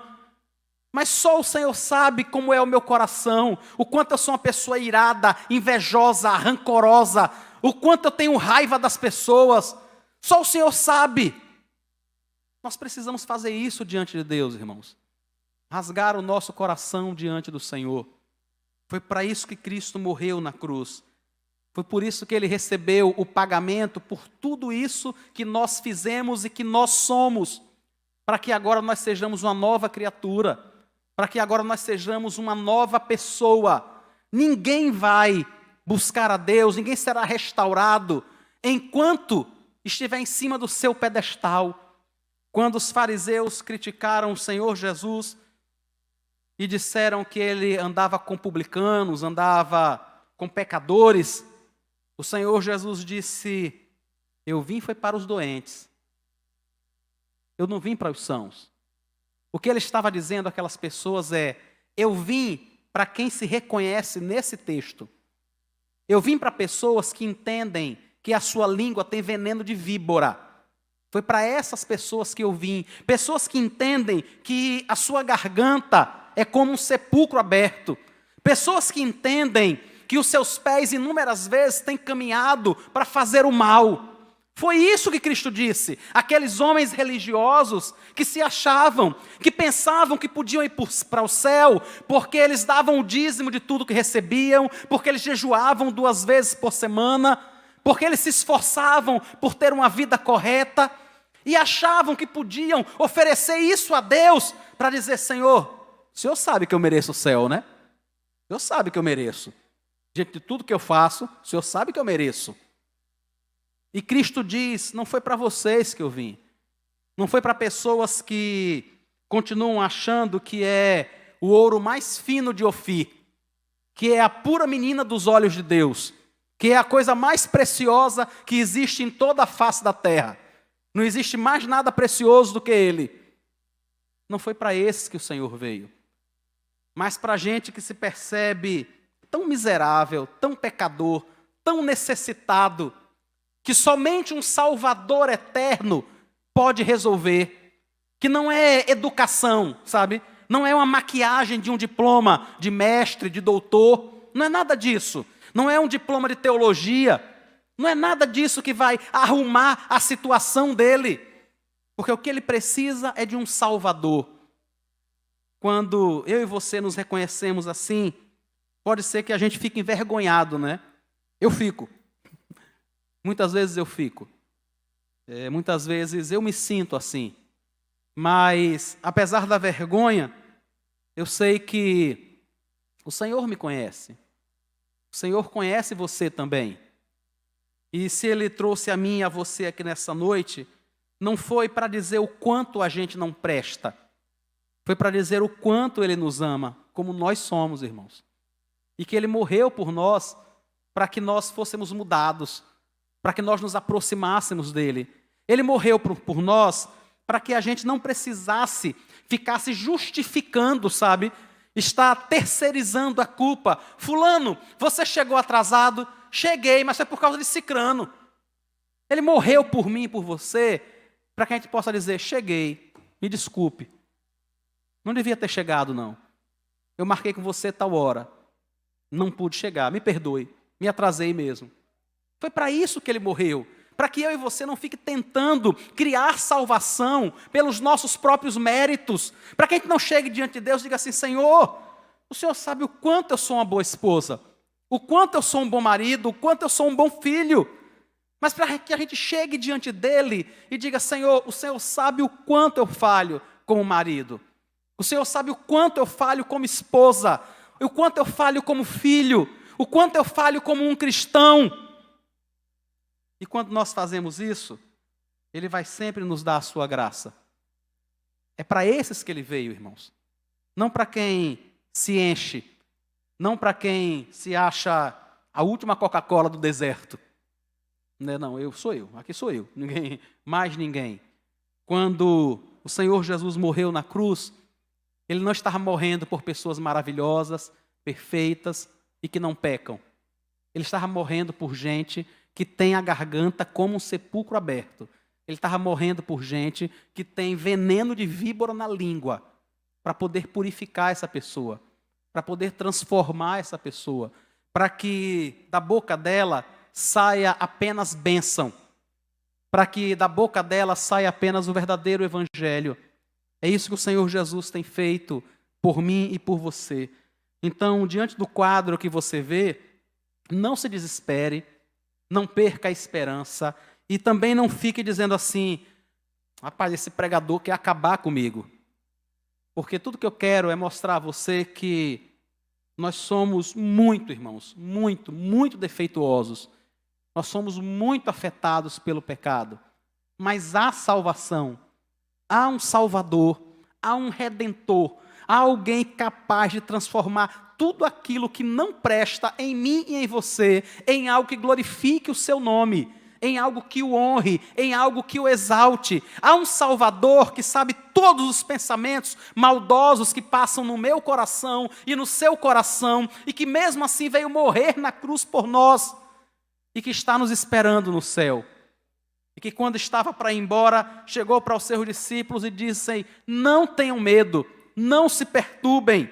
Mas só o Senhor sabe como é o meu coração. O quanto eu sou uma pessoa irada, invejosa, rancorosa. O quanto eu tenho raiva das pessoas. Só o Senhor sabe. Nós precisamos fazer isso diante de Deus, irmãos. Rasgar o nosso coração diante do Senhor. Foi para isso que Cristo morreu na cruz. Foi por isso que Ele recebeu o pagamento por tudo isso que nós fizemos e que nós somos. Para que agora nós sejamos uma nova criatura. Para que agora nós sejamos uma nova pessoa. Ninguém vai buscar a Deus, ninguém será restaurado enquanto estiver em cima do seu pedestal. Quando os fariseus criticaram o Senhor Jesus e disseram que ele andava com publicanos, andava com pecadores, o Senhor Jesus disse: eu vim foi para os doentes, eu não vim para os sãos. O que ele estava dizendo àquelas pessoas é: eu vim para quem se reconhece nesse texto. Eu vim para pessoas que entendem que a sua língua tem veneno de víbora. Foi para essas pessoas que eu vim. Pessoas que entendem que a sua garganta é como um sepulcro aberto. Pessoas que entendem que os seus pés inúmeras vezes têm caminhado para fazer o mal. Foi isso que Cristo disse. Aqueles homens religiosos que se achavam, que pensavam que podiam ir para o céu, porque eles davam o dízimo de tudo que recebiam, porque eles jejuavam 2 vezes por semana, porque eles se esforçavam por ter uma vida correta, e achavam que podiam oferecer isso a Deus, para dizer: Senhor, o Senhor sabe que eu mereço o céu, né? O Senhor sabe que eu mereço. Diante de tudo que eu faço, o Senhor sabe que eu mereço. E Cristo diz: não foi para vocês que eu vim. Não foi para pessoas que continuam achando que é o ouro mais fino de Ofir, que é a pura menina dos olhos de Deus, que é a coisa mais preciosa que existe em toda a face da terra. Não existe mais nada precioso do que Ele. Não foi para esses que o Senhor veio, mas para gente que se percebe tão miserável, tão pecador, tão necessitado, que somente um Salvador eterno pode resolver, que não é educação, sabe? Não é uma maquiagem de um diploma de mestre, de doutor, não é nada disso. Não é um diploma de teologia, não é nada disso que vai arrumar a situação dele, porque o que ele precisa é de um Salvador. Quando eu e você nos reconhecemos assim, pode ser que a gente fique envergonhado, né? Eu fico. Muitas vezes eu fico. Muitas vezes eu me sinto assim. Mas, apesar da vergonha, eu sei que o Senhor me conhece. O Senhor conhece você também. E se Ele trouxe a mim e a você aqui nessa noite, não foi para dizer o quanto a gente não presta. Foi para dizer o quanto Ele nos ama, como nós somos, irmãos. E que Ele morreu por nós, para que nós fôssemos mudados, para que nós nos aproximássemos dEle. Ele morreu por nós, para que a gente não precisasse ficar se justificando, sabe? Está terceirizando a culpa. Fulano, você chegou atrasado? Cheguei, mas foi por causa de cicrano. Ele morreu por mim e por você, para que a gente possa dizer: cheguei, me desculpe. Não devia ter chegado, não. Eu marquei com você tal hora. Não pude chegar, me perdoe, me atrasei mesmo. Foi para isso que ele morreu. Para que eu e você não fique tentando criar salvação pelos nossos próprios méritos. Para que a gente não chegue diante de Deus e diga assim: Senhor, o Senhor sabe o quanto eu sou uma boa esposa, o quanto eu sou um bom marido, o quanto eu sou um bom filho. Mas para que a gente chegue diante dEle e diga: Senhor, o Senhor sabe o quanto eu falho como marido. O Senhor sabe o quanto eu falho como esposa, o quanto eu falho como filho, o quanto eu falho como um cristão. E quando nós fazemos isso, Ele vai sempre nos dar a sua graça. É para esses que Ele veio, irmãos. Não para quem se enche, não para quem se acha a última Coca-Cola do deserto. Não, aqui sou eu, ninguém, mais ninguém. Quando o Senhor Jesus morreu na cruz, Ele não estava morrendo por pessoas maravilhosas, perfeitas e que não pecam. Ele estava morrendo por gente que tem a garganta como um sepulcro aberto. Ele estava morrendo por gente que tem veneno de víbora na língua, para poder purificar essa pessoa, para poder transformar essa pessoa, para que da boca dela saia apenas bênção, para que da boca dela saia apenas o verdadeiro evangelho. É isso que o Senhor Jesus tem feito por mim e por você. Então, diante do quadro que você vê, não se desespere, não perca a esperança e também não fique dizendo assim: rapaz, esse pregador quer acabar comigo. Porque tudo que eu quero é mostrar a você que nós somos muito, irmãos, muito, muito defeituosos. Nós somos muito afetados pelo pecado. Mas há salvação. Há um Salvador, há um Redentor, há alguém capaz de transformar tudo aquilo que não presta em mim e em você, em algo que glorifique o seu nome, em algo que o honre, em algo que o exalte. Há um Salvador que sabe todos os pensamentos maldosos que passam no meu coração e no seu coração, e que mesmo assim veio morrer na cruz por nós, e que está nos esperando no céu. E que quando estava para ir embora, chegou para os seus discípulos e disse: não tenham medo, não se perturbem,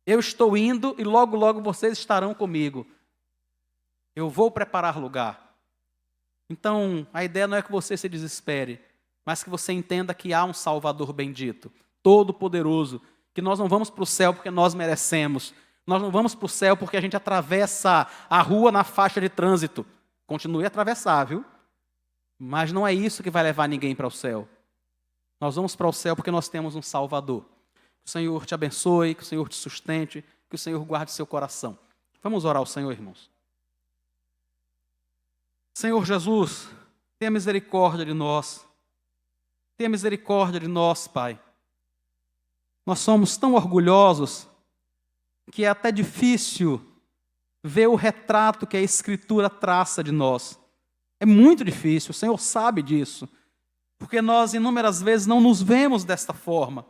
eu estou indo e logo, logo vocês estarão comigo. Eu vou preparar lugar. Então, a ideia não é que você se desespere, mas que você entenda que há um Salvador bendito, todo-poderoso, que nós não vamos para o céu porque nós merecemos, nós não vamos para o céu porque a gente atravessa a rua na faixa de trânsito. Continue a atravessar, viu? Mas não é isso que vai levar ninguém para o céu. Nós vamos para o céu porque nós temos um Salvador. Que o Senhor te abençoe, que o Senhor te sustente, que o Senhor guarde seu coração. Vamos orar ao Senhor, irmãos. Senhor Jesus, tenha misericórdia de nós. Tenha misericórdia de nós, Pai. Nós somos tão orgulhosos que é até difícil ver o retrato que a Escritura traça de nós. É muito difícil, o Senhor sabe disso. Porque nós, inúmeras vezes, não nos vemos desta forma.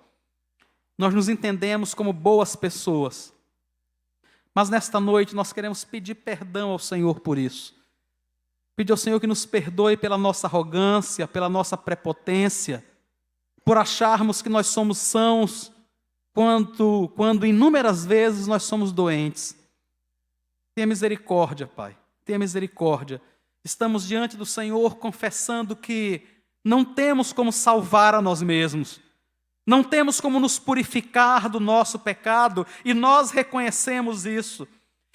Nós nos entendemos como boas pessoas. Mas nesta noite nós queremos pedir perdão ao Senhor por isso. Pedir ao Senhor que nos perdoe pela nossa arrogância, pela nossa prepotência, por acharmos que nós somos sãos, quando inúmeras vezes nós somos doentes. Tenha misericórdia, Pai, tenha misericórdia. Estamos diante do Senhor confessando que não temos como salvar a nós mesmos, não temos como nos purificar do nosso pecado, e nós reconhecemos isso.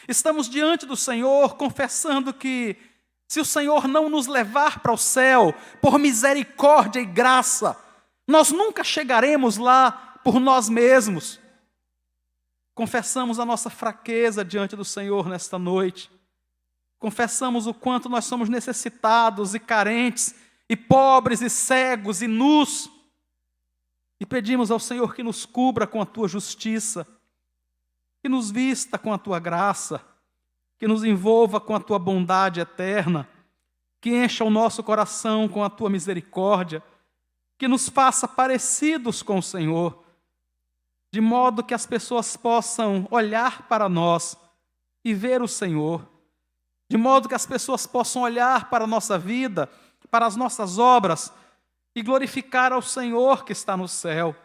Estamos diante do Senhor confessando que, se o Senhor não nos levar para o céu, por misericórdia e graça, nós nunca chegaremos lá por nós mesmos. Confessamos a nossa fraqueza diante do Senhor nesta noite. Confessamos o quanto nós somos necessitados e carentes, e pobres e cegos e nus. E pedimos ao Senhor que nos cubra com a Tua justiça, que nos vista com a Tua graça, que nos envolva com a Tua bondade eterna, que encha o nosso coração com a Tua misericórdia, que nos faça parecidos com o Senhor, de modo que as pessoas possam olhar para nós e ver o Senhor, de modo que as pessoas possam olhar para a nossa vida, para as nossas obras e glorificar ao Senhor que está no céu.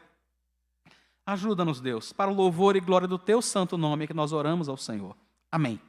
Ajuda-nos, Deus, para o louvor e glória do Teu santo nome que nós oramos ao Senhor. Amém.